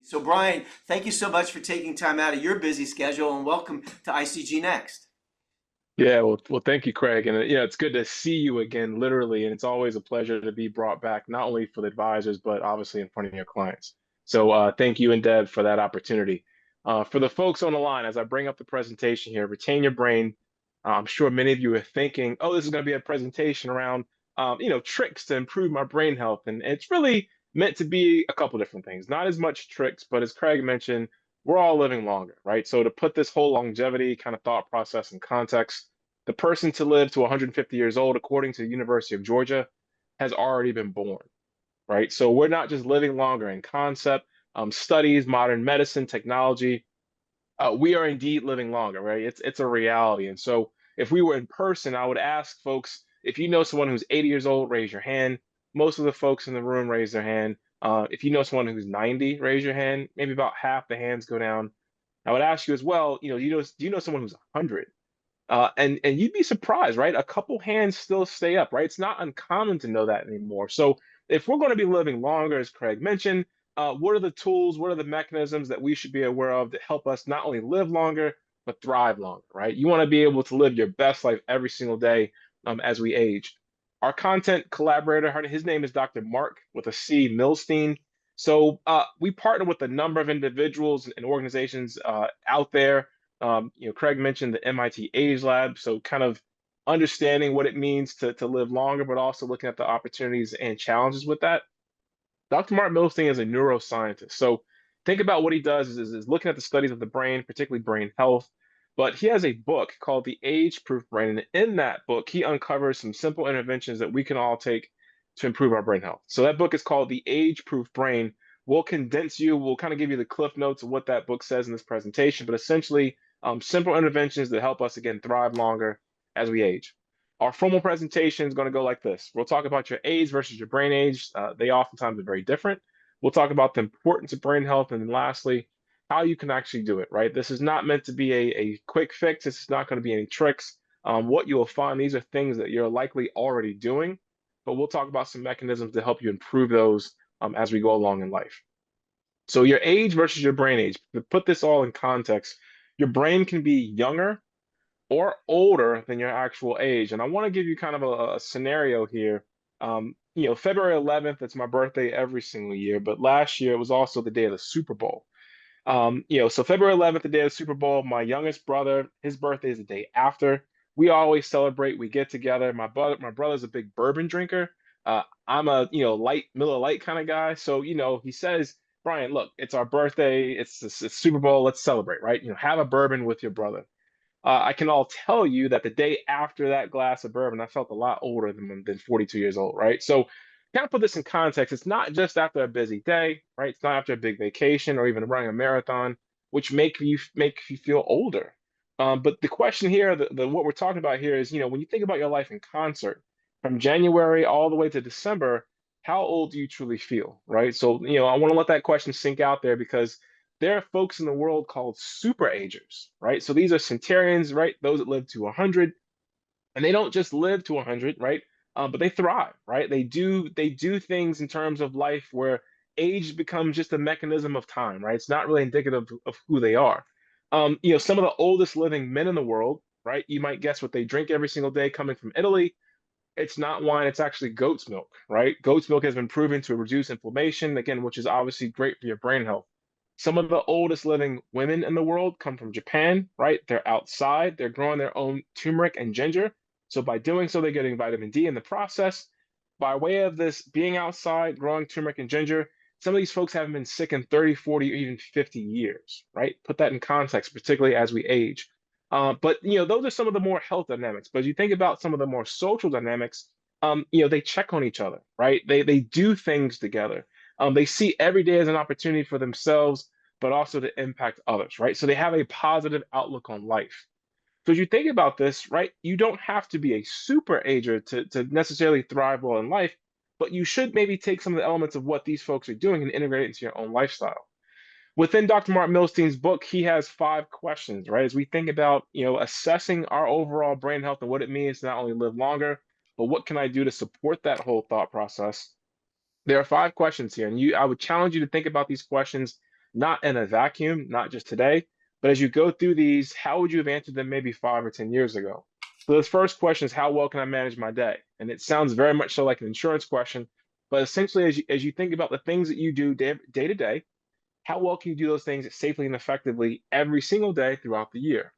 So, Brian, thank you so much for taking time out of your busy schedule and welcome to ICG Next. Yeah, well, thank you, Craig. And it's good to see you again, literally. And it's always a pleasure to be brought back, not only for the advisors, but obviously in front of your clients. So thank you and Deb for that opportunity. For the folks on the line, as I bring up the presentation here, retain your brain. I'm sure many of you are thinking, oh, this is going to be a presentation around, tricks to improve my brain health. And it's really meant to be a couple different things, not as much tricks, but as Craig mentioned, we're all living longer, right? So to put this whole longevity kind of thought process in context, the person to live to 150 years old, according to the University of Georgia, has already been born, right? So we're not just living longer in concept, studies, modern medicine, technology. We are indeed living longer, right? It's a reality. And so if we were in person, I would ask folks, if you know someone who's 80 years old, raise your hand. Most of the folks in the room raise their hand. If you know someone who's 90, raise your hand. Maybe about half the hands go down. I would ask you as well, do you know someone who's 100? And you'd be surprised, right? A couple hands still stay up, right? It's not uncommon to know that anymore. So if we're going to be living longer, as Craig mentioned, what are the tools, what are the mechanisms that we should be aware of to help us not only live longer, but thrive longer, right? You want to be able to live your best life every single day as we age. Our content collaborator, his name is Dr. Mark with a C, Milstein. So we partner with a number of individuals and organizations out there. Craig mentioned the MIT Age Lab, so kind of understanding what it means to live longer, but also looking at the opportunities and challenges with that. Dr. Martin Milstein is a neuroscientist. So think about what he does is looking at the studies of the brain, particularly brain health. But he has a book called The Age Proof Brain. And in that book, he uncovers some simple interventions that we can all take to improve our brain health. So that book is called The Age Proof Brain. We'll kind of give you the cliff notes of what that book says in this presentation, but essentially simple interventions that help us, again, thrive longer as we age. Our formal presentation is going to go like this. We'll talk about your age versus your brain age. They oftentimes are very different. We'll talk about the importance of brain health. And then lastly, how you can actually do it, right? This is not meant to be a quick fix. This is not going to be any tricks. What you will find, these are things that you're likely already doing, but we'll talk about some mechanisms to help you improve those as we go along in life. So your age versus your brain age, to put this all in context, your brain can be younger or older than your actual age. And I want to give you kind of a scenario here. February 11th, it's my birthday every single year, but last year it was also the day of the Super Bowl. So February 11th, the day of the Super Bowl, my youngest brother, his birthday is the day after. We always celebrate. We get together. My brother's a big bourbon drinker. I'm a light Miller Lite kind of guy. So he says, Brian, look, it's our birthday. It's Super Bowl. Let's celebrate, right? Have a bourbon with your brother. I can all tell you that the day after that glass of bourbon, I felt a lot older than 42 years old, right? So, kind of put this in context. It's not just after a busy day, right? It's not after a big vacation or even running a marathon, which make you feel older. But the question here, the what we're talking about here is, when you think about your life in concert, from January all the way to December, how old do you truly feel, right? So, I want to let that question sink out there because there are folks in the world called super agers, right? So these are centenarians, right? Those that live to 100, and they don't just live to 100, right? But they thrive, right? They do things in terms of life where age becomes just a mechanism of time, right? It's not really indicative of who they are. Some of the oldest living men in the world, right? You might guess what they drink every single day coming from Italy. It's not wine, it's actually goat's milk, right? Goat's milk has been proven to reduce inflammation, again, which is obviously great for your brain health. Some of the oldest living women in the world come from Japan, right? They're outside, they're growing their own turmeric and ginger. So by doing so, they're getting vitamin D in the process. By way of this being outside, growing turmeric and ginger, some of these folks haven't been sick in 30, 40, or even 50 years, right? Put that in context, particularly as we age. But those are some of the more health dynamics. But as you think about some of the more social dynamics, they check on each other, right? They do things together. They see every day as an opportunity for themselves, but also to impact others, right? So they have a positive outlook on life. So as you think about this, right, you don't have to be a super ager to necessarily thrive well in life, but you should maybe take some of the elements of what these folks are doing and integrate it into your own lifestyle. Within Dr. Martin Milstein's book, he has 5 questions, right? As we think about, assessing our overall brain health and what it means to not only live longer, but what can I do to support that whole thought process? There are 5 questions here, and I would challenge you to think about these questions not in a vacuum, not just today, but as you go through these, how would you have answered them maybe 5 or 10 years ago? So this first question is, how well can I manage my day? And it sounds very much so like an insurance question, but essentially, as you think about the things that you do day to day, how well can you do those things safely and effectively every single day throughout the year?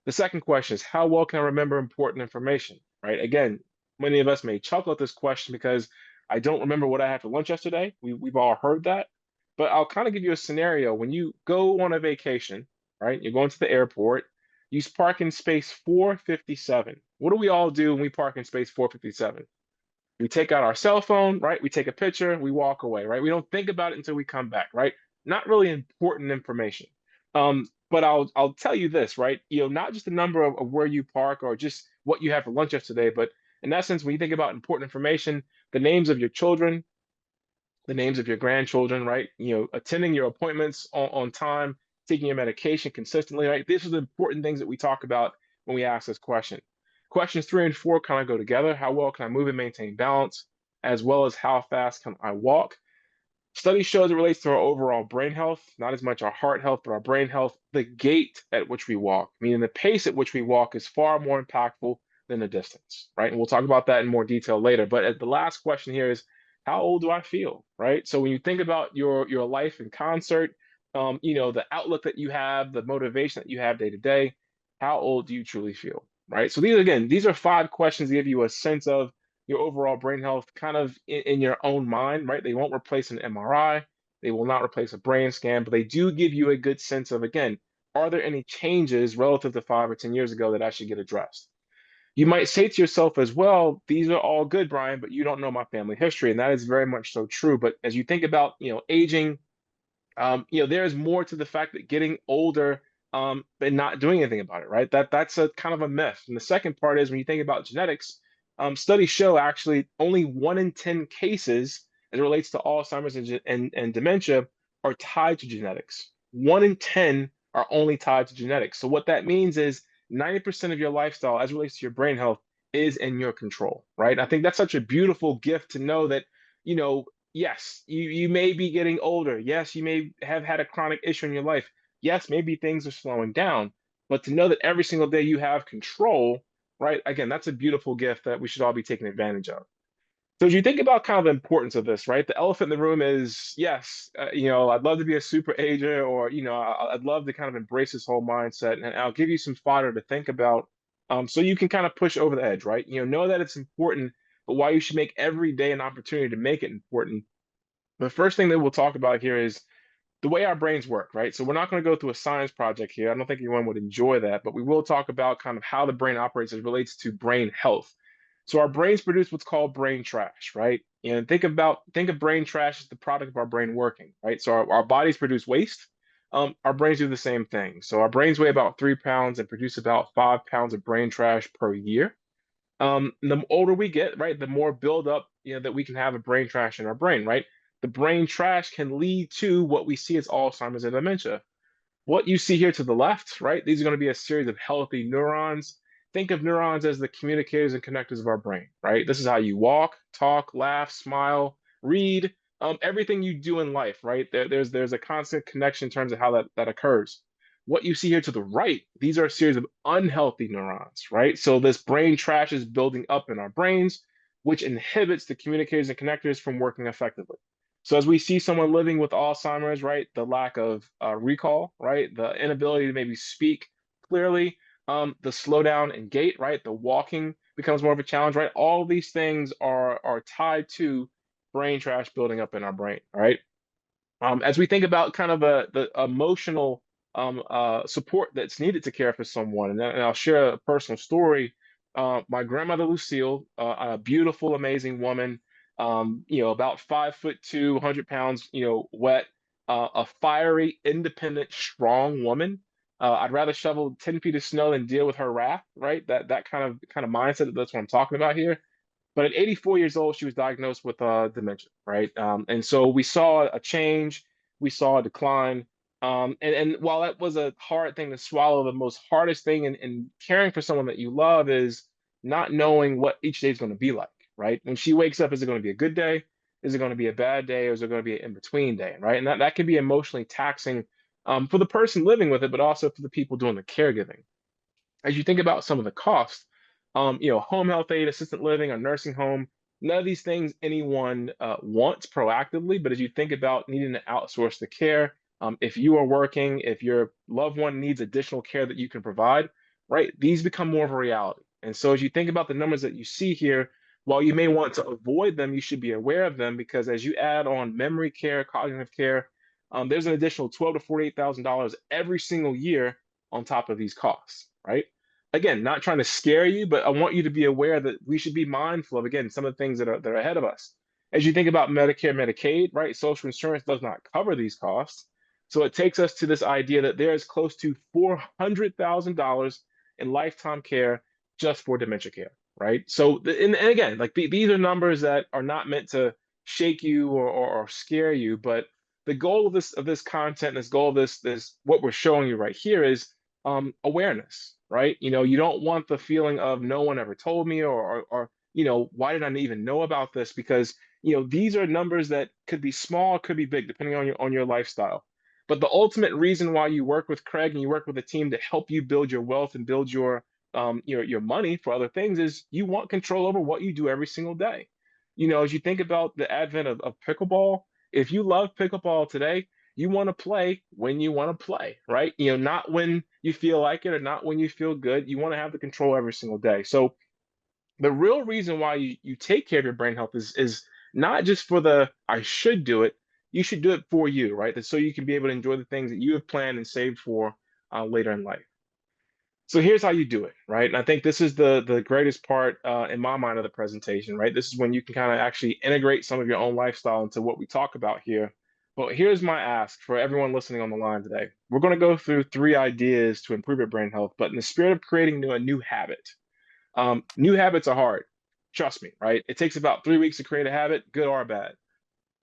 The second question is, how well can I remember important information, right? Again, many of us may chuckle at this question because I don't remember what I had for lunch yesterday. We've all heard that. But I'll kind of give you a scenario. When you go on a vacation, right? You're going to the airport, you park in space 457. What do we all do when we park in space 457? We take out our cell phone, right? We take a picture, we walk away, right? We don't think about it until we come back, right? Not really important information. But I'll tell you this, right? Not just the number of where you park or just what you had for lunch yesterday, but in essence, when you think about important information, the names of your children, the names of your grandchildren, right? Attending your appointments on time, taking your medication consistently, right? These are the important things that we talk about when we ask this question. Questions 3 and 4 kind of go together. How well can I move and maintain balance, as well as how fast can I walk? Study shows it relates to our overall brain health, not as much our heart health, but our brain health. The gait at which we walk, meaning the pace at which we walk, is far more impactful than the distance, right? And we'll talk about that in more detail later. But the last question here is, how old do I feel, right? So when you think about your life in concert, the outlook that you have, the motivation that you have day to day, how old do you truly feel, right? So these are 5 questions to give you a sense of your overall brain health kind of in your own mind, right? They won't replace an MRI. They will not replace a brain scan, but they do give you a good sense of, again, are there any changes relative to 5 or 10 years ago that I should get addressed? You might say to yourself as well, these are all good, Brian, but you don't know my family history. And that is very much so true. But as you think about, aging, there's more to the fact that getting older and not doing anything about it, right? That's a kind of a myth. And the second part is when you think about genetics, studies show actually only 1 in 10 cases as it relates to Alzheimer's and dementia are tied to genetics. 1 in 10 are only tied to genetics. So what that means is 90% of your lifestyle as it relates to your brain health is in your control, right? I think that's such a beautiful gift to know that, you know, yes, you may be getting older. Yes, you may have had a chronic issue in your life. Yes, maybe things are slowing down, but to know that every single day you have control, right? Again, that's a beautiful gift that we should all be taking advantage of. So as you think about kind of the importance of this, right? The elephant in the room is, yes, I'd love to be a super agent, or I'd love to kind of embrace this whole mindset, and I'll give you some fodder to think about, so you can kind of push over the edge, right? Know that it's important, but why you should make every day an opportunity to make it important. The first thing that we'll talk about here is the way our brains work, right? So we're not going to go through a science project here. I don't think anyone would enjoy that, but we will talk about kind of how the brain operates as it relates to brain health. So our brains produce what's called brain trash, right? And think of brain trash as the product of our brain working, right? So our bodies produce waste. Our brains do the same thing. So our brains weigh about 3 pounds and produce about 5 pounds of brain trash per year. The older we get, right, the more buildup, that we can have of brain trash in our brain, right? The brain trash can lead to what we see as Alzheimer's and dementia. What you see here to the left, right? These are going to be a series of healthy neurons. Think of neurons as the communicators and connectors of our brain, right? This is how you walk, talk, laugh, smile, read, everything you do in life, right? There's a constant connection in terms of how that occurs. What you see here to the right, these are a series of unhealthy neurons, right? So this brain trash is building up in our brains, which inhibits the communicators and connectors from working effectively. So as we see someone living with Alzheimer's, right, the lack of recall, right, the inability to maybe speak clearly, the slowdown in gait, right, the walking becomes more of a challenge, right. All these things are tied to brain trash building up in our brain, right. As we think about kind of the emotional support that's needed to care for someone, and I'll share a personal story. My grandmother Lucille, a beautiful, amazing woman, about 5'2", 100 pounds, wet, a fiery, independent, strong woman. I'd rather shovel 10 feet of snow than deal with her wrath, right? That kind of mindset. That's what I'm talking about here. But at 84 years old, she was diagnosed with dementia, right? And so we saw a change, we saw a decline. And while that was a hard thing to swallow, the most hardest thing in caring for someone that you love is not knowing what each day is going to be like, right? When she wakes up, is it going to be a good day? Is it going to be a bad day, or is it going to be an in-between day, right? And that can be emotionally taxing for the person living with it, but also for the people doing the caregiving. As you think about some of the costs, home health aid, assistant living, or nursing home, none of these things anyone wants proactively. But as you think about needing to outsource the care, if you are working, if your loved one needs additional care that you can provide, right, these become more of a reality. And so as you think about the numbers that you see here, while you may want to avoid them, you should be aware of them because as you add on memory care, cognitive care, there's an additional $12,000 to $48,000 every single year on top of these costs, right? Again, not trying to scare you, but I want you to be aware that we should be mindful of, again, some of the things that are ahead of us. As you think about Medicare, Medicaid, right? Social insurance does not cover these costs. So it takes us to this idea that there is close to $400,000 in lifetime care just for dementia care, right? So, and again, like these are numbers that are not meant to shake you or scare you, but the goal of this content, this goal of this what we're showing you right here is awareness, right? You don't want the feeling of no one ever told me or why did I even know about this? Because these are numbers that could be small, could be big, depending on your lifestyle. But the ultimate reason why you work with Craig and you work with a team to help you build your wealth and build your money for other things is you want control over what you do every single day. As you think about the advent of pickleball, if you love pickleball today, you want to play when you want to play, right? Not when you feel like it or not when you feel good. You want to have the control every single day. So the real reason why you take care of your brain health is not just for the I should do it. You should do it for you, right? So you can be able to enjoy the things that you have planned and saved for later in life. So here's how you do it, right? And I think this is the greatest part in my mind of the presentation, right? This is when you can kind of actually integrate some of your own lifestyle into what we talk about here. But here's my ask for everyone listening on the line today. We're going to go through 3 ideas to improve your brain health, but in the spirit of creating a new habit. New habits are hard. Trust me, right? It takes about 3 weeks to create a habit, good or bad.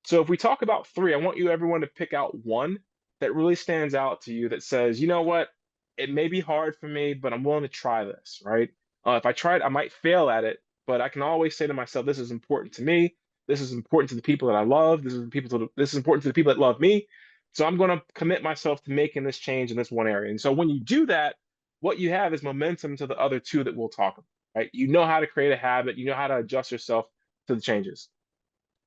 So if we talk about three, I want you everyone to pick out one that really stands out to you that says, you know what, it may be hard for me, but I'm willing to try this, right? If I try it, I might fail at it, but I can always say to myself, this is important to me. This is important to the people that I love. This is important to the people that love me. So I'm going to commit myself to making this change in this one area. And so when you do that, what you have is momentum to the other two that we'll talk about, right? You know how to create a habit. You know how to adjust yourself to the changes.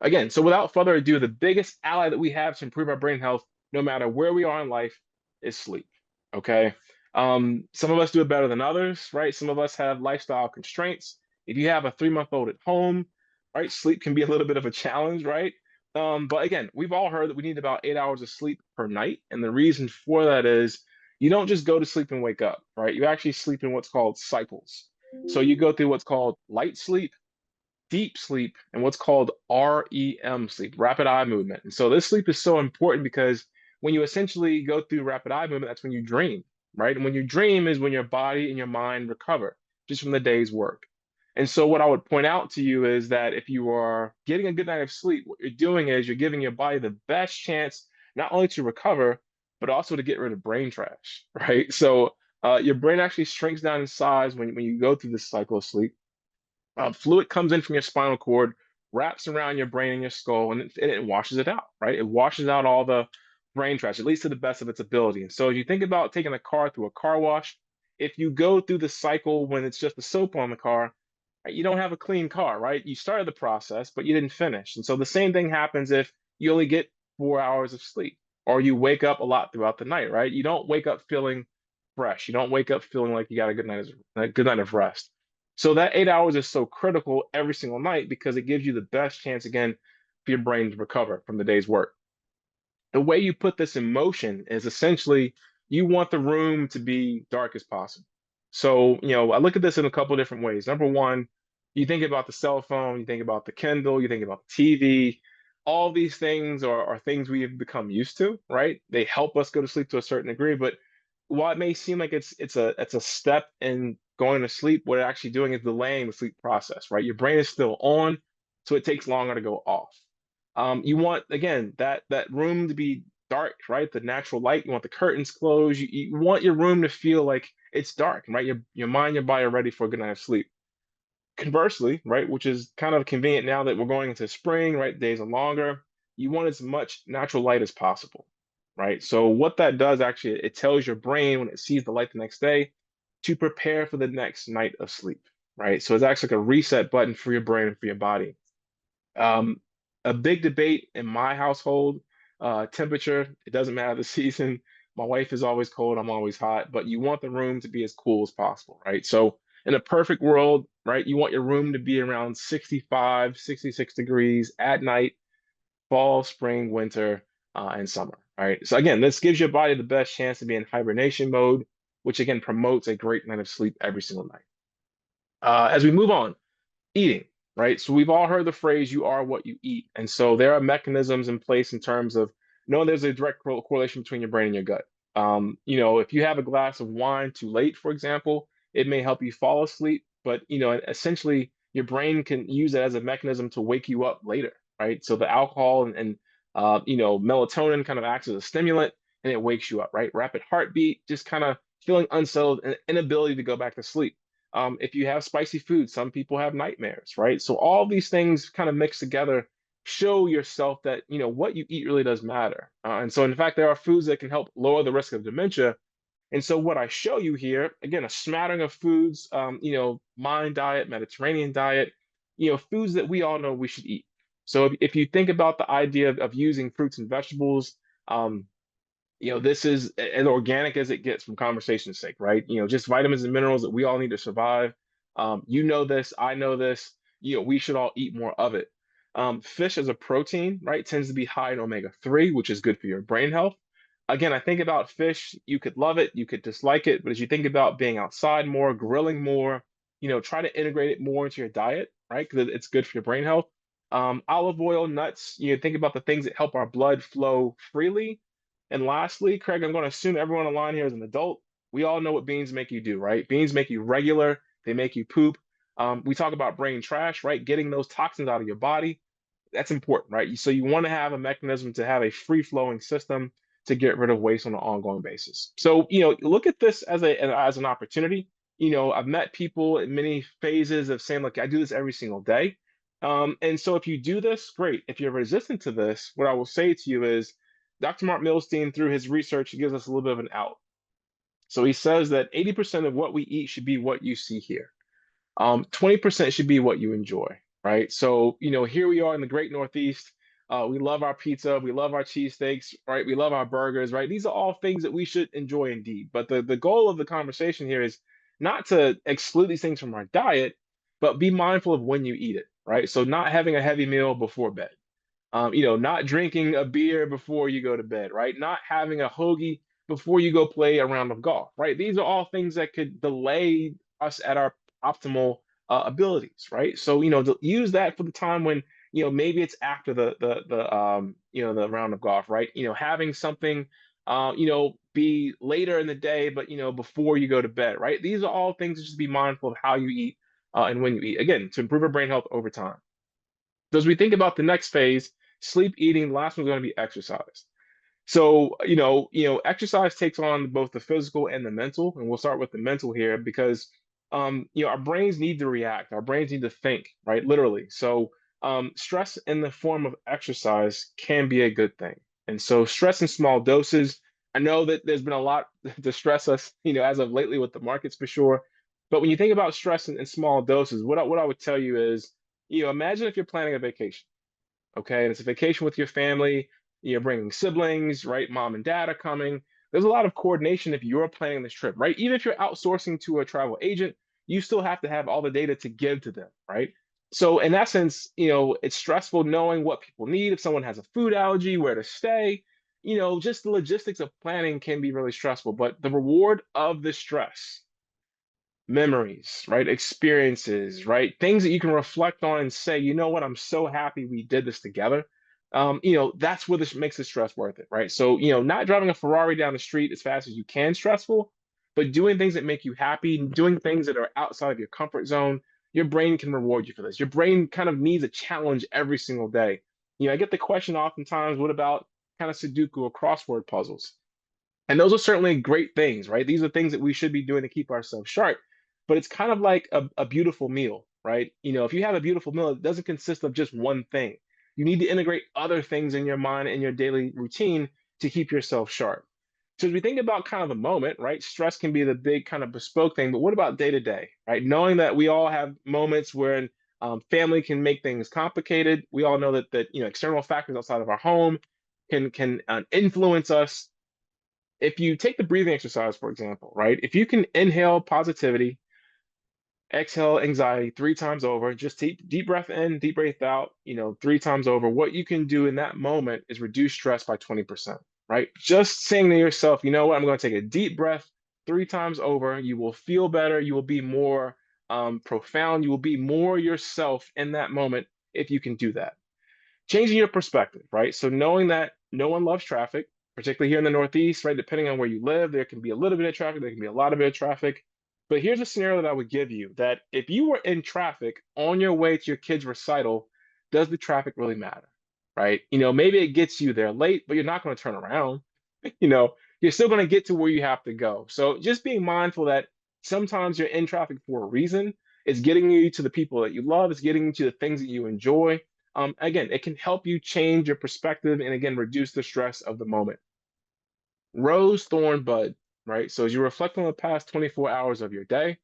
Again, so without further ado, the biggest ally that we have to improve our brain health, no matter where we are in life, is sleep. Okay. Some of us do it better than others, right? Some of us have lifestyle constraints. If you have a 3-month-old at home, right, sleep can be a little bit of a challenge, right? But again, we've all heard that we need about 8 hours of sleep per night. And the reason for that is you don't just go to sleep and wake up, right? You actually sleep in what's called cycles. So you go through what's called light sleep, deep sleep, and what's called REM sleep, rapid eye movement. And so this sleep is so important because when you essentially go through rapid eye movement, that's when you dream, right? And when you dream is when your body and your mind recover just from the day's work. And so what I would point out to you is that if you are getting a good night of sleep, what you're doing is you're giving your body the best chance not only to recover, but also to get rid of brain trash, right? So your brain actually shrinks down in size when you go through this cycle of sleep. Fluid comes in from your spinal cord, wraps around your brain and your skull, and it washes it out, right? It washes out all the brain trash, at least to the best of its ability. And so, if you think about taking a car through a car wash, if you go through the cycle when it's just the soap on the car, right, you don't have a clean car, right? You started the process, but you didn't finish. And so, the same thing happens if you only get 4 hours of sleep or you wake up a lot throughout the night, right? You don't wake up feeling fresh. You don't wake up feeling like you got a good night of rest. So that 8 hours is so critical every single night because it gives you the best chance again for your brain to recover from the day's work. The way you put this in motion is essentially you want the room to be dark as possible. So, I look at this in a couple of different ways. Number one, you think about the cell phone, you think about the Kindle, you think about the TV. All these things are things we have become used to, right? They help us go to sleep to a certain degree, but while it may seem like it's a step in going to sleep, what it's actually doing is delaying the sleep process, right? Your brain is still on, so it takes longer to go off. You want again that room to be dark, right? The natural light. You want the curtains closed. You want your room to feel like it's dark, right? Your mind, your body are ready for a good night of sleep. Conversely, right, which is kind of convenient now that we're going into spring, right, days are longer, you want as much natural light as possible, right? So what that does actually, it tells your brain when it sees the light the next day to prepare for the next night of sleep, right? So it's actually like a reset button for your brain and for your body. Um, a big debate in my household, temperature, it doesn't matter the season. My wife is always cold, I'm always hot, but you want the room to be as cool as possible, right? So in a perfect world, right, you want your room to be around 65, 66 degrees at night, fall, spring, winter, and summer, right? So again, this gives your body the best chance to be in hibernation mode, which again promotes a great night of sleep every single night. As we move on, eating, right? So we've all heard the phrase, you are what you eat. And so there are mechanisms in place in terms of knowing there's a direct correlation between your brain and your gut. If you have a glass of wine too late, for example, it may help you fall asleep, but essentially your brain can use it as a mechanism to wake you up later, right? So the alcohol and melatonin kind of acts as a stimulant and it wakes you up, right? Rapid heartbeat, just kind of feeling unsettled and inability to go back to sleep. If you have spicy food, some people have nightmares, right? So all these things kind of mixed together show yourself that what you eat really does matter. And so, in fact, there are foods that can help lower the risk of dementia. And so, what I show you here, again, a smattering of foods, Mayan diet, Mediterranean diet, foods that we all know we should eat. So, if you think about the idea of using fruits and vegetables, um, this is as organic as it gets from conversation's sake, right? Just vitamins and minerals that we all need to survive. You know this, I know this. We should all eat more of it. Fish as a protein, right, tends to be high in omega-3, which is good for your brain health. Again, I think about fish, you could love it, you could dislike it, but as you think about being outside more, grilling more, try to integrate it more into your diet, right? Because it's good for your brain health. Olive oil, nuts, think about the things that help our blood flow freely. And lastly, Craig, I'm going to assume everyone on the line here is an adult. We all know what beans make you do, right? Beans make you regular, they make you poop. We talk about brain trash, right? Getting those toxins out of your body. That's important, right? So you want to have a mechanism to have a free flowing system to get rid of waste on an ongoing basis. So, look at this as an opportunity. I've met people in many phases of saying, look, I do this every single day. And so if you do this, great. If you're resistant to this, what I will say to you is Dr. Mark Milstein, through his research, he gives us a little bit of an out. So he says that 80% of what we eat should be what you see here. 20% should be what you enjoy, right? So, here we are in the great Northeast. We love our pizza, we love our cheesesteaks, right? We love our burgers, right? These are all things that we should enjoy indeed. But the goal of the conversation here is not to exclude these things from our diet, but be mindful of when you eat it, right? So, not having a heavy meal before bed, not drinking a beer before you go to bed, right? Not having a hoagie before you go play a round of golf, right? These are all things that could delay us at our optimal abilities, right? So, use that for the time when, maybe it's after the round of golf, right? Having something, be later in the day, but, before you go to bed, right? These are all things to just be mindful of how you eat and when you eat, again, to improve our brain health over time. So as we think about the next phase, sleep, eating, the last one's going to be exercise. So, exercise takes on both the physical and the mental, and we'll start with the mental here because, our brains need to react, our brains need to think, right? Literally. So, stress in the form of exercise can be a good thing. And so, stress in small doses. I know that there's been a lot to stress us, as of lately with the markets for sure. But when you think about stress in small doses, what I would tell you is, imagine if you're planning a vacation, okay? And it's a vacation with your family, you're bringing siblings, right? Mom and dad are coming. There's a lot of coordination if you're planning this trip, right? Even if you're outsourcing to a travel agent, you still have to have all the data to give to them, right? So in essence, it's stressful knowing what people need. If someone has a food allergy, where to stay, just the logistics of planning can be really stressful. But the reward of the stress, memories, right? Experiences, right? Things that you can reflect on and say, you know what, I'm so happy we did this together. That's what this makes the stress worth it, right? So, not driving a Ferrari down the street as fast as you can stressful, but doing things that make you happy, doing things that are outside of your comfort zone, your brain can reward you for this. Your brain kind of needs a challenge every single day. I get the question oftentimes, what about kind of Sudoku or crossword puzzles? And those are certainly great things, right? These are things that we should be doing to keep ourselves sharp. But it's kind of like a beautiful meal, right? If you have a beautiful meal, it doesn't consist of just one thing. You need to integrate other things in your mind and your daily routine to keep yourself sharp. So as we think about kind of the moment, right? Stress can be the big kind of bespoke thing, but what about day to day, right? Knowing that we all have moments where family can make things complicated. We all know that external factors outside of our home can influence us. If you take the breathing exercise, for example, right? If you can inhale positivity, exhale anxiety 3 times over, just deep breath in, deep breath out, 3 times over. What you can do in that moment is reduce stress by 20%, right? Just saying to yourself, you know what, I'm going to take a deep breath 3 times over. You will feel better. You will be more profound. You will be more yourself in that moment if you can do that. Changing your perspective, right? So knowing that no one loves traffic, particularly here in the Northeast, right? Depending on where you live, there can be a little bit of traffic, there can be a lot of bit of traffic. But here's a scenario that I would give you that if you were in traffic on your way to your kid's recital, does the traffic really matter? Right? Maybe it gets you there late, but you're not going to turn around. You know, you're still going to get to where you have to go. So just being mindful that sometimes you're in traffic for a reason. It's getting you to the people that you love, it's getting you to the things that you enjoy. Again, it can help you change your perspective and again reduce the stress of the moment. Rose, thorn, bud, right? So as you reflect on the past 24 hours of your day,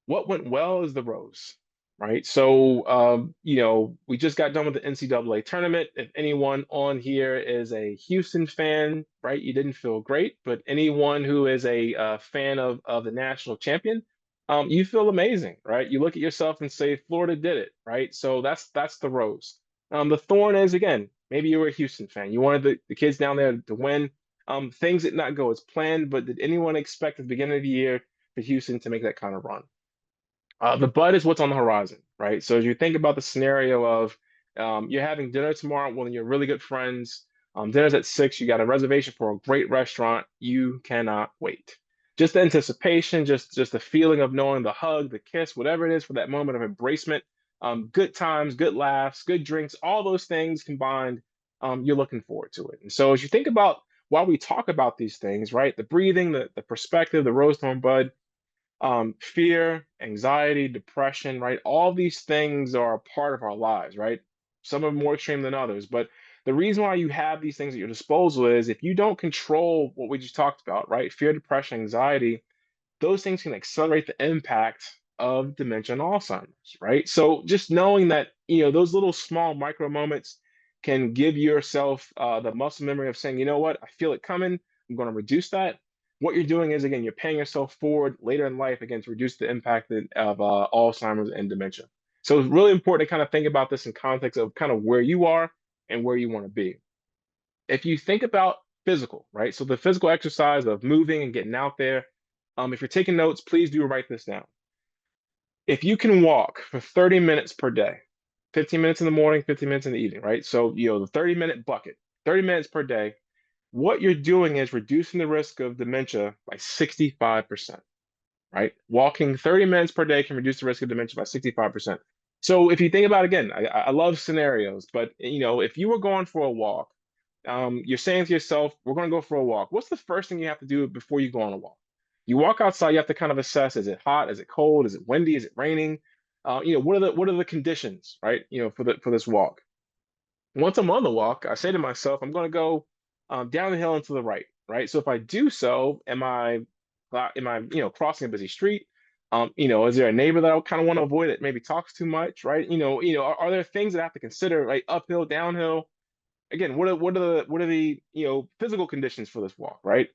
what went well is the rose, right? So, we just got done with the NCAA tournament. If anyone on here is a Houston fan, right, you didn't feel great, but anyone who is a fan of the national champion, you feel amazing, right? You look at yourself and say, Florida did it, right? So that's the rose. The thorn is again, maybe you were a Houston fan. You wanted the kids down there to win. Things did not go as planned, but did anyone expect at the beginning of the year for Houston to make that kind of run? The bud is what's on the horizon, right? So as you think about the scenario of you're having dinner tomorrow with one of your really good friends, dinner's at 6, you got a reservation for a great restaurant, you cannot wait. Just the anticipation, just the feeling of knowing the hug, the kiss, whatever it is for that moment of embracement, good times, good laughs, good drinks, all those things combined, you're looking forward to it. And so as you think about while we talk about these things, right, the breathing, the perspective, the rose thorn bud, fear, anxiety, depression, right? All these things are a part of our lives, right? Some are more extreme than others, but the reason why you have these things at your disposal is if you don't control what we just talked about, right? Fear, depression, anxiety, those things can accelerate the impact of dementia and Alzheimer's, right? So just knowing that, those little small micro moments can give yourself the muscle memory of saying, you know what, I feel it coming. I'm going to reduce that. What you're doing is, again, you're paying yourself forward later in life, again, to reduce the impact of Alzheimer's and dementia. So it's really important to kind of think about this in context of kind of where you are and where you want to be. If you think about physical, right? So the physical exercise of moving and getting out there, if you're taking notes, please do write this down. If you can walk for 30 minutes per day, 15 minutes in the morning, 15 minutes in the evening, right? So, the 30-minute bucket, 30 minutes per day, what you're doing is reducing the risk of dementia by 65%, right? Walking 30 minutes per day can reduce the risk of dementia by 65%. So if you think about, again, I love scenarios, but if you were going for a walk, you're saying to yourself, we're going to go for a walk. What's the first thing you have to do before you go on a walk? You walk outside, you have to kind of assess, is it hot? Is it cold? Is it windy? Is it raining? What are the conditions, right? For this walk. Once I'm on the walk, I say to myself, I'm going to go down the hill and to the right, right? So if I do so, am I crossing a busy street? Is there a neighbor that I kind of want to avoid that maybe talks too much, right? Are there things that I have to consider, right? Uphill, downhill? Again, what are the physical conditions for this walk, right?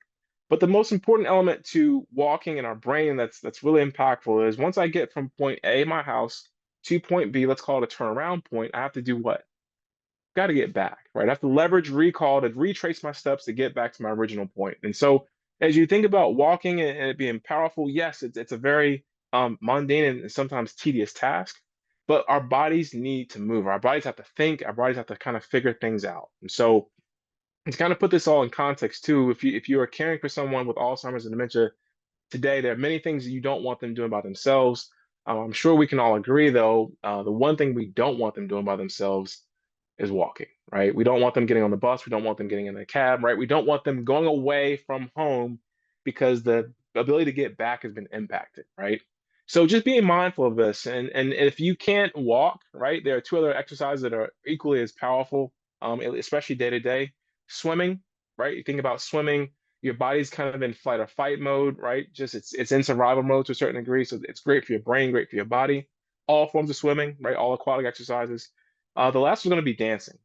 But the most important element to walking in our brain that's really impactful is once I get from point A, my house, to point B, let's call it a turnaround point, I have to do what? Got to get back, right? I have to leverage recall to retrace my steps to get back to my original point. And so, as you think about walking and it being powerful, yes, it's a very mundane and sometimes tedious task, but our bodies need to move. Our bodies have to think. Our bodies have to kind of figure things out. And so, to kind of put this all in context too, if you are caring for someone with Alzheimer's and dementia today, there are many things that you don't want them doing by themselves. I'm sure we can all agree, though, the one thing we don't want them doing by themselves is walking, right? We don't want them getting on the bus. We don't want them getting in the cab, right? We don't want them going away from home because the ability to get back has been impacted, right? So just being mindful of this, and if you can't walk, right, there are two other exercises that are equally as powerful, especially day to day. Swimming, right? You think about swimming, your body's kind of in flight or fight mode, right? Just it's in survival mode to a certain degree, so it's great for your brain, great for your body. All forms of swimming, right? All aquatic exercises. The last one's going to be dancing.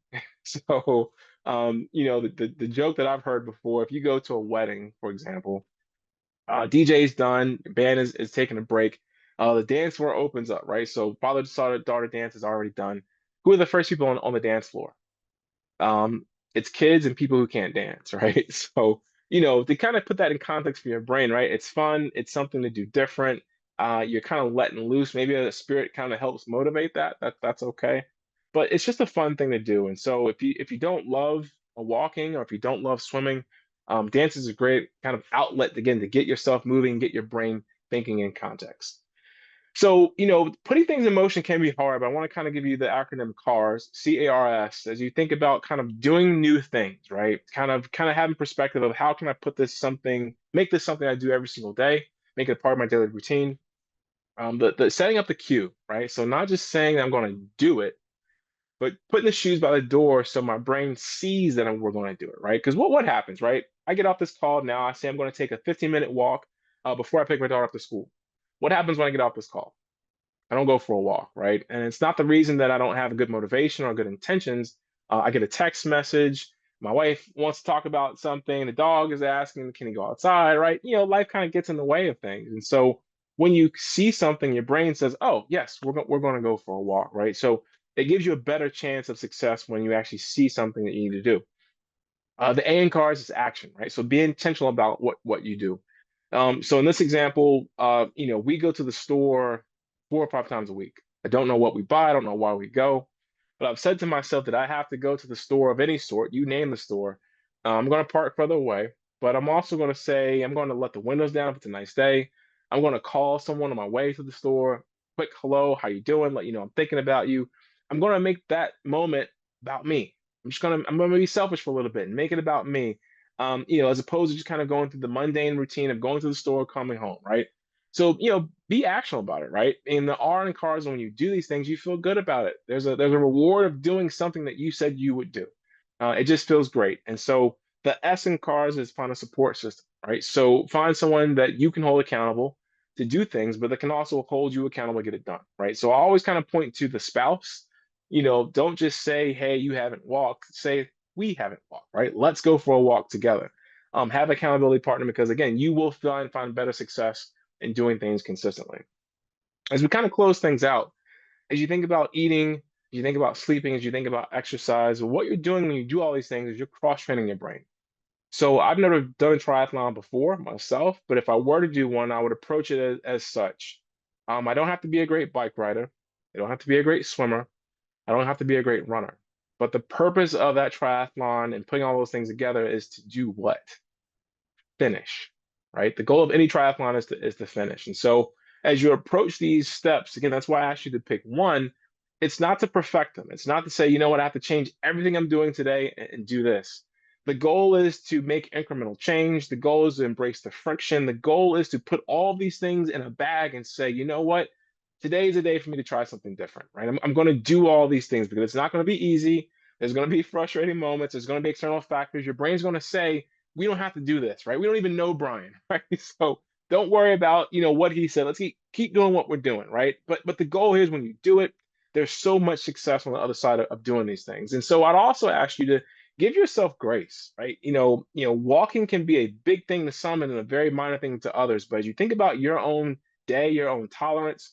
So, the joke that I've heard before, if you go to a wedding, for example, DJ's done, band is taking a break. The dance floor opens up, right? So father, son, daughter dance is already done. Who are the first people on the dance floor? Um, it's kids and people who can't dance, right? So, to kind of put that in context for your brain, right? It's fun, it's something to do different. You're kind of letting loose. Maybe the spirit kind of helps motivate that. That's okay. But it's just a fun thing to do. And so if you don't love walking or if you don't love swimming, dance is a great kind of outlet again to get yourself moving, get your brain thinking in context. So, putting things in motion can be hard, but I want to kind of give you the acronym CARS, CARS, as you think about kind of doing new things, right? Kind of having perspective of how can I make this something I do every single day, make it a part of my daily routine. The setting up the cue, right? So not just saying that I'm going to do it, but putting the shoes by the door so my brain sees that we're going to do it, right? Because what happens, right? I get off this call now, I say I'm going to take a 15-minute walk before I pick my daughter up to school. What happens when I get off this call? I don't go for a walk, right? And it's not the reason that I don't have good motivation or good intentions. I get a text message. My wife wants to talk about something. The dog is asking, can he go outside, right? Life kind of gets in the way of things. And so when you see something, your brain says, oh, yes, we're going to go for a walk, right? So it gives you a better chance of success when you actually see something that you need to do. The A in cars is action, right? So be intentional about what you do. So in this example, we go to the store 4 or 5 times a week. I don't know what we buy, I don't know why we go, but I've said to myself that I have to go to the store of any sort, you name the store. I'm going to park further away, but I'm also going to say I'm going to let the windows down if it's a nice day. I'm going to call someone on my way to the store, quick hello, how you doing? Let you know I'm thinking about you. I'm going to make that moment about me. I'm gonna be selfish for a little bit and make it about me. As opposed to just kind of going through the mundane routine of going to the store, coming home, right? So, be actionable about it, right? In the R and cars, when you do these things, you feel good about it. There's a reward of doing something that you said you would do. It just feels great. And so the S in cars is find a support system, right? So find someone that you can hold accountable to do things, but that can also hold you accountable to get it done, right? So I always kind of point to the spouse. Don't just say, hey, you haven't walked. Say, we haven't walked, right? Let's go for a walk together. Have accountability partner because again, you will find better success in doing things consistently. As we kind of close things out, as you think about eating, as you think about sleeping, as you think about exercise, what you're doing when you do all these things is you're cross-training your brain. So I've never done a triathlon before myself, but if I were to do one, I would approach it as such. I don't have to be a great bike rider. I don't have to be a great swimmer. I don't have to be a great runner. But the purpose of that triathlon and putting all those things together is to do what? Finish, right? The goal of any triathlon is to finish. And so as you approach these steps, again, that's why I asked you to pick one. It's not to perfect them. It's not to say, you know what, I have to change everything I'm doing today and do this. The goal is to make incremental change. The goal is to embrace the friction. The goal is to put all these things in a bag and say, you know what? Today is a day for me to try something different, right? I'm going to do all these things because it's not going to be easy. There's going to be frustrating moments. There's going to be external factors. Your brain's going to say, we don't have to do this, right? We don't even know Brian, right? So don't worry about, what he said. Let's keep doing what we're doing, right? But the goal here is when you do it, there's so much success on the other side of doing these things. And so I'd also ask you to give yourself grace, right? Walking can be a big thing to some and a very minor thing to others. But as you think about your own day, your own tolerance,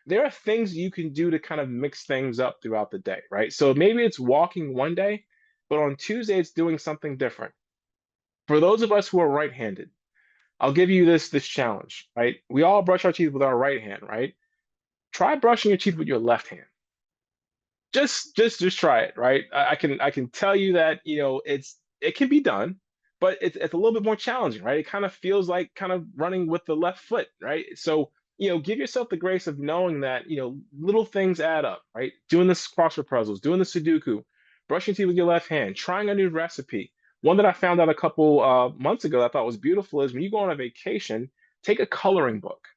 there are things you can do to kind of mix things up throughout the day, right? So maybe it's walking one day, but on Tuesday it's doing something different. For those of us who are right-handed, I'll give you this challenge, right? We all brush our teeth with our right hand, right? Try brushing your teeth with your left hand. Just try it, right? I can tell you that it can be done, but it's a little bit more challenging, right? It kind of feels like kind of running with the left foot, right? So give yourself the grace of knowing that little things add up, right? Doing this crossword puzzles, doing the Sudoku, brushing teeth with your left hand, trying a new recipe. One that I found out a couple months ago that I thought was beautiful is when you go on a vacation, take a coloring book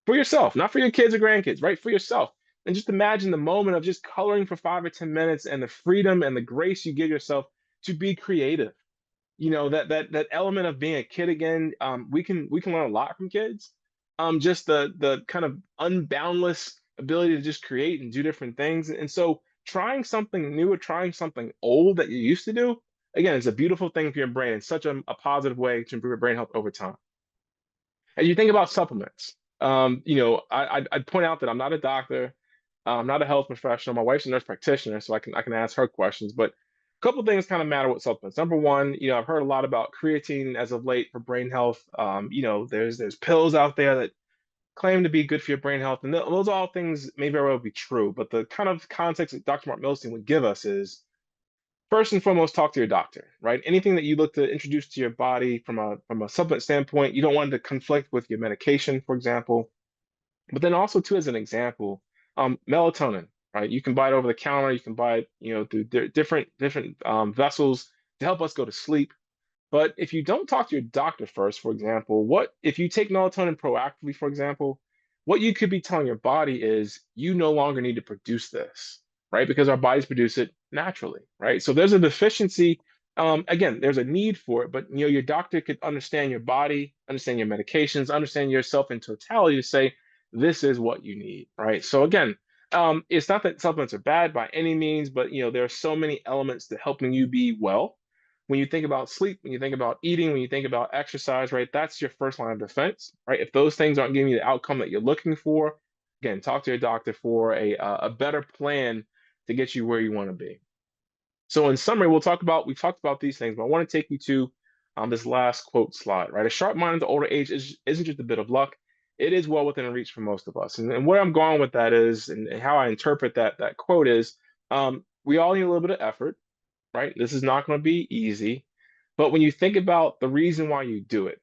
for yourself, not for your kids or grandkids, right? For yourself. And just imagine the moment of just coloring for 5 or 10 minutes and the freedom and the grace you give yourself to be creative. That element of being a kid again. We can learn a lot from kids. Just the kind of unboundless ability to just create and do different things. And so trying something new or trying something old that you used to do, again, is a beautiful thing for your brain. It's such a positive way to improve your brain health over time. And you think about supplements. I'd point out that I'm not a doctor, I'm not a health professional. My wife's a nurse practitioner, so I can ask her questions. But a couple of things kind of matter with supplements. Number one, I've heard a lot about creatine as of late for brain health. There's pills out there that claim to be good for your brain health, and those all things may very well be true. But the kind of context that Dr. Mark Milstein would give us is first and foremost, talk to your doctor, right? Anything that you look to introduce to your body from a supplement standpoint, you don't want it to conflict with your medication, for example. But then also too, as an example, melatonin, right? You can buy it over the counter. You can buy it, through different vessels to help us go to sleep. But if you don't talk to your doctor first, for example, what if you take melatonin proactively, for example, what you could be telling your body is you no longer need to produce this, right? Because our bodies produce it naturally, right? So there's a deficiency. Again, there's a need for it, but your doctor could understand your body, understand your medications, understand yourself in totality to say this is what you need, right? So again, it's not that supplements are bad by any means, but there are so many elements to helping you be well. When you think about sleep, when you think about eating, when you think about exercise, right, that's your first line of defense, right? If those things aren't giving you the outcome that you're looking for, again, talk to your doctor for a better plan to get you where you want to be. So in summary, we talked about these things, but I want to take you to this last quote slide, right? A sharp mind at the older age isn't just a bit of luck. It is well within reach for most of us. And where I'm going with that is, and how I interpret that quote is, we all need a little bit of effort, right? This is not going to be easy. But when you think about the reason why you do it,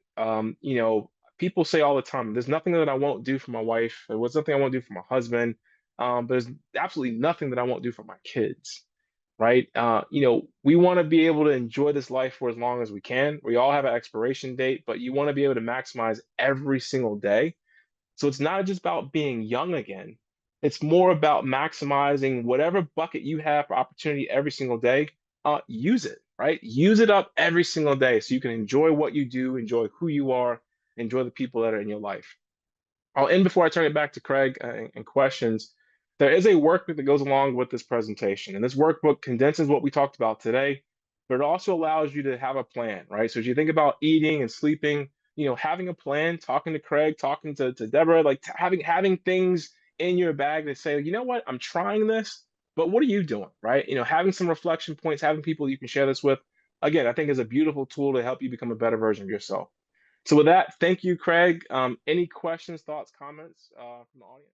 people say all the time, there's nothing that I won't do for my wife. There was nothing I won't do for my husband. There's absolutely nothing that I won't do for my kids, right? We want to be able to enjoy this life for as long as we can. We all have an expiration date, but you want to be able to maximize every single day. So it's not just about being young again. It's more about maximizing whatever bucket you have for opportunity every single day. Use it, right? Use it up every single day so you can enjoy what you do, enjoy who you are, enjoy the people that are in your life. I'll end before I turn it back to Craig and questions. There is a workbook that goes along with this presentation, and this workbook condenses what we talked about today, but it also allows you to have a plan, right? So as you think about eating and sleeping, having a plan, talking to Craig, talking to Deborah, like having things in your bag that say, you know what, I'm trying this, but what are you doing, right? Having some reflection points, having people you can share this with, again, I think is a beautiful tool to help you become a better version of yourself. So with that, thank you, Craig. Any questions, thoughts, comments from the audience?